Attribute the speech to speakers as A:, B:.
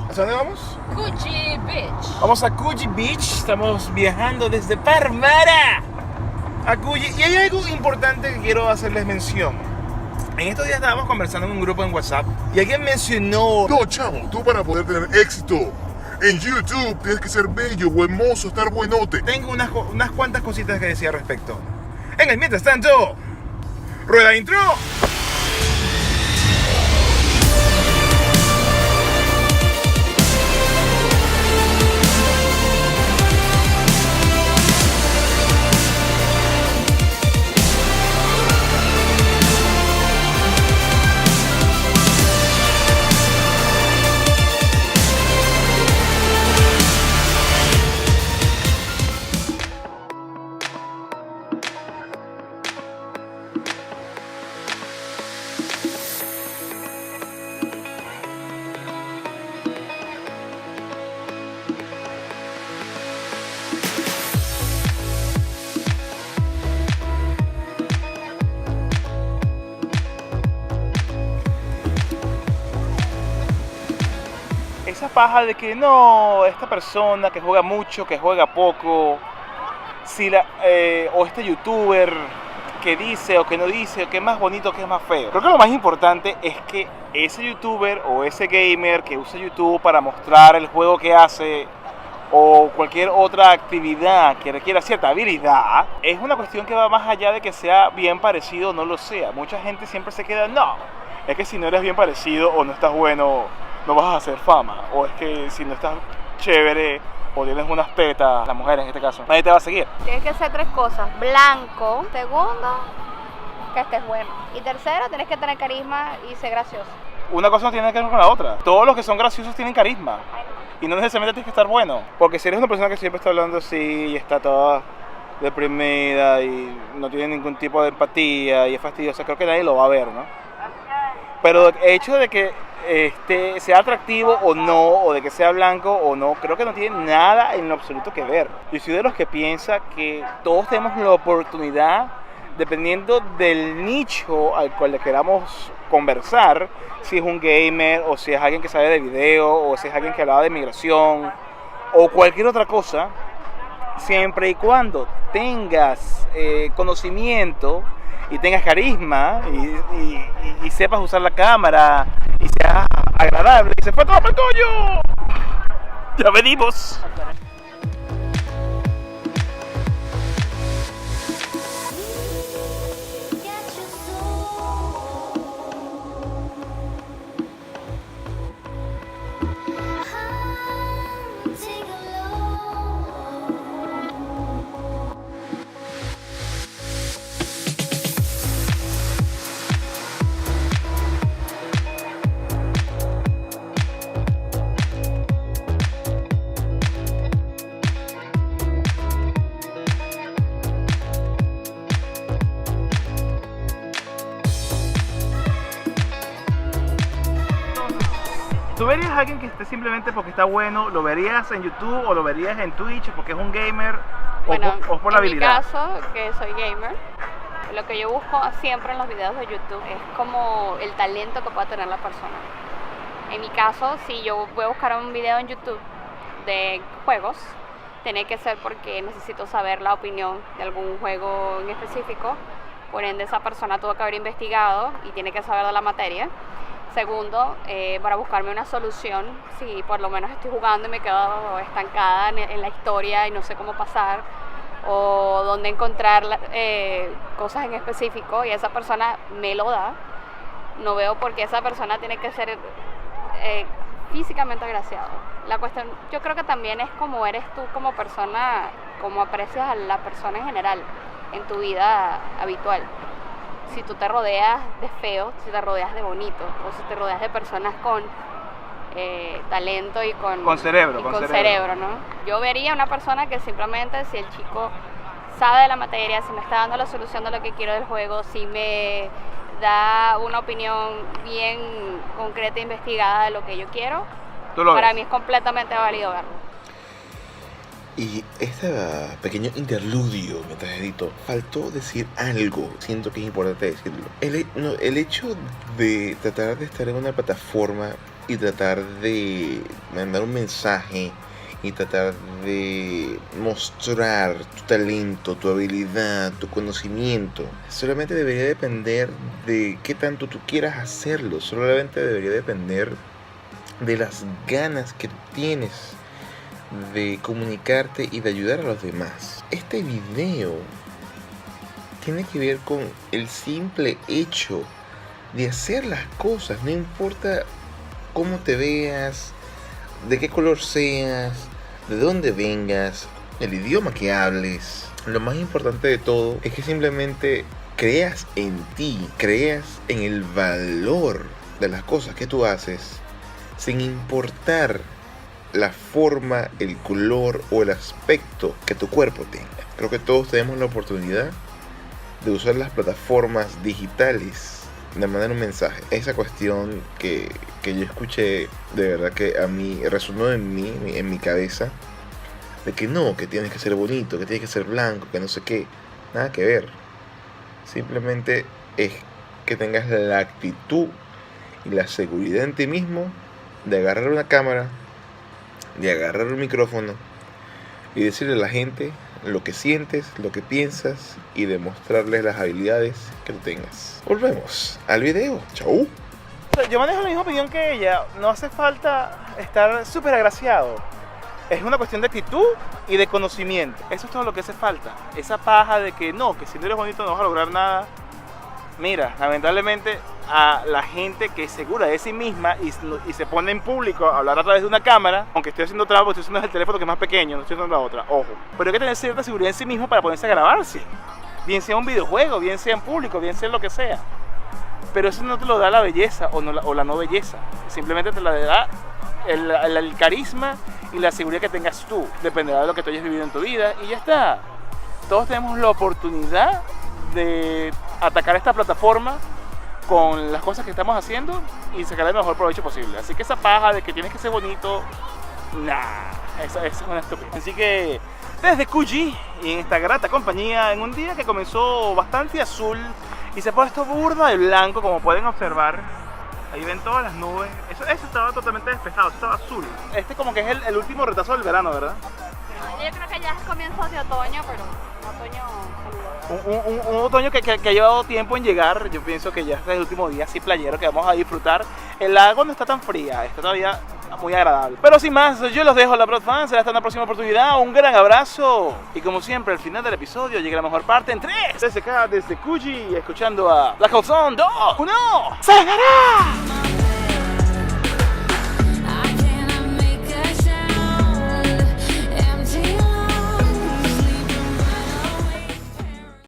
A: ¿Hacia dónde vamos?
B: Coogee Beach.
A: Vamos a Coogee Beach. Estamos viajando desde Parvara a Coogee. Y hay algo importante que quiero hacerles mención. En estos días estábamos conversando en un grupo en WhatsApp y alguien mencionó...
C: No, chamo, tú para poder tener éxito en YouTube tienes que ser bello, buen mozo, estar buenote.
A: Tengo unas cuantas cositas que decir al respecto. En el mientras tanto, rueda intro. Esa paja de que no, esta persona que juega mucho, que juega poco, o este youtuber que dice o que no dice, o que es más bonito, que es más feo. Creo que lo más importante es que ese youtuber o ese gamer que usa YouTube para mostrar el juego que hace o cualquier otra actividad que requiera cierta habilidad, es una cuestión que va más allá de que sea bien parecido o no lo sea. Mucha gente siempre se queda, no, es que si no eres bien parecido o no estás bueno, no vas a hacer fama, o es que si no estás chévere o tienes unas tetas, las mujeres en este caso, nadie te va a seguir.
B: Tienes que hacer tres cosas: blanco, segundo, que estés bueno, y tercero, tienes que tener carisma y ser gracioso.
A: Una cosa no tiene que ver con la otra. Todos los que son graciosos tienen carisma y no necesariamente tienes que estar bueno, porque si eres una persona que siempre está hablando así y está toda deprimida y no tiene ningún tipo de empatía y es fastidiosa, creo que nadie lo va a ver, ¿no? Pero el hecho de que sea atractivo o no, o de que sea blanco o no, creo que no tiene nada en lo absoluto que ver. Yo soy de los que piensa que todos tenemos la oportunidad, dependiendo del nicho al cual le queramos conversar, si es un gamer, o si es alguien que sabe de video, o si es alguien que habla de migración, o cualquier otra cosa, siempre y cuando tengas conocimiento y tengas carisma y sepas usar la cámara y seas agradable. Y se fue todo el coño. Ya venimos. ¿Tú verías a alguien que esté simplemente porque está bueno? ¿Lo verías en YouTube o lo verías en Twitch porque es un gamer?
B: Bueno,
A: o por la habilidad?
B: En mi caso, que soy gamer, lo que yo busco siempre en los videos de YouTube es como el talento que pueda tener la persona. En mi caso, si yo voy a buscar un video en YouTube de juegos, tiene que ser porque necesito saber la opinión de algún juego en específico. Por ende, esa persona tuvo que haber investigado y tiene que saber de la materia. Segundo, para buscarme una solución, si por lo menos estoy jugando y me quedo estancada en la historia y no sé cómo pasar, o dónde encontrar cosas en específico, y esa persona me lo da, no veo por qué esa persona tiene que ser físicamente agraciado. La cuestión, yo creo que también es como eres tú como persona, como aprecias a la persona en general en tu vida habitual. Si tú te rodeas de feos, si te rodeas de bonitos, o si te rodeas de personas con talento y con
A: cerebro,
B: ¿no? Yo vería una persona que simplemente, si el chico sabe de la materia, si me está dando la solución de lo que quiero del juego, si me da una opinión bien concreta e investigada de lo que yo quiero, para mí es completamente válido verlo.
C: Y este pequeño interludio mientras edito, faltó decir algo, siento que es importante decirlo. El hecho de tratar de estar en una plataforma
D: y tratar de mandar un mensaje y tratar de mostrar tu talento, tu habilidad, tu conocimiento, solamente debería depender de qué tanto tú quieras hacerlo. Solamente debería depender de las ganas que tienes de comunicarte y de ayudar a los demás. Este video tiene que ver con el simple hecho de hacer las cosas. No importa cómo te veas, de qué color seas, de dónde vengas, el idioma que hables. Lo más importante de todo es que simplemente creas en ti, creas en el valor de las cosas que tú haces, sin importar la forma, el color o el aspecto que tu cuerpo tenga. Creo que todos tenemos la oportunidad de usar las plataformas digitales de mandar un mensaje. Esa cuestión que yo escuché, de verdad que a mí resonó en mi cabeza, de que no, que tienes que ser bonito, que tienes que ser blanco, que no sé qué. Nada que ver. Simplemente es que tengas la actitud y la seguridad en ti mismo de agarrar una cámara, de agarrar un micrófono y decirle a la gente lo que sientes, lo que piensas y demostrarles las habilidades que tú tengas. Volvemos al video. Chau.
A: Yo manejo la misma opinión que ella. No hace falta estar súper agraciado. Es una cuestión de actitud y de conocimiento. Eso es todo lo que hace falta. Esa paja de que no, que si no eres bonito no vas a lograr nada. Mira, lamentablemente a la gente que es segura de sí misma y se pone en público a hablar a través de una cámara, aunque estoy haciendo trampa, estoy usando el teléfono que es más pequeño, no estoy usando la otra, ojo. Pero hay que tener cierta seguridad en sí mismo para ponerse a grabarse. Bien sea un videojuego, bien sea en público, bien sea lo que sea. Pero eso no te lo da la belleza o la no belleza. Simplemente te la da el carisma y la seguridad que tengas tú. Dependerá de lo que tú hayas vivido en tu vida y ya está. Todos tenemos la oportunidad de atacar esta plataforma con las cosas que estamos haciendo y sacarle el mejor provecho posible. Así que esa paja de que tienes que ser bonito, nah, esa es una estupidez. Así que desde Cuyi y en esta grata compañía, en un día que comenzó bastante azul y se ha puesto burda de blanco, como pueden observar. Ahí ven todas las nubes. Eso estaba totalmente despejado, eso estaba azul. Este como que es el último retazo del verano, ¿verdad?
B: Yo creo que ya es comienzo de otoño, pero otoño
A: un otoño que ha llevado tiempo en llegar. Yo pienso que ya este es el último día así playero que vamos a disfrutar. El agua no está tan fría, está todavía muy agradable. Pero sin más, yo los dejo, la Prod Fans. Será hasta una próxima oportunidad. Un gran abrazo. Y como siempre, al final del episodio llega la mejor parte en 3. Desde acá, desde Cuyi, escuchando a La Calzón 2, 1. ¡Sayonara!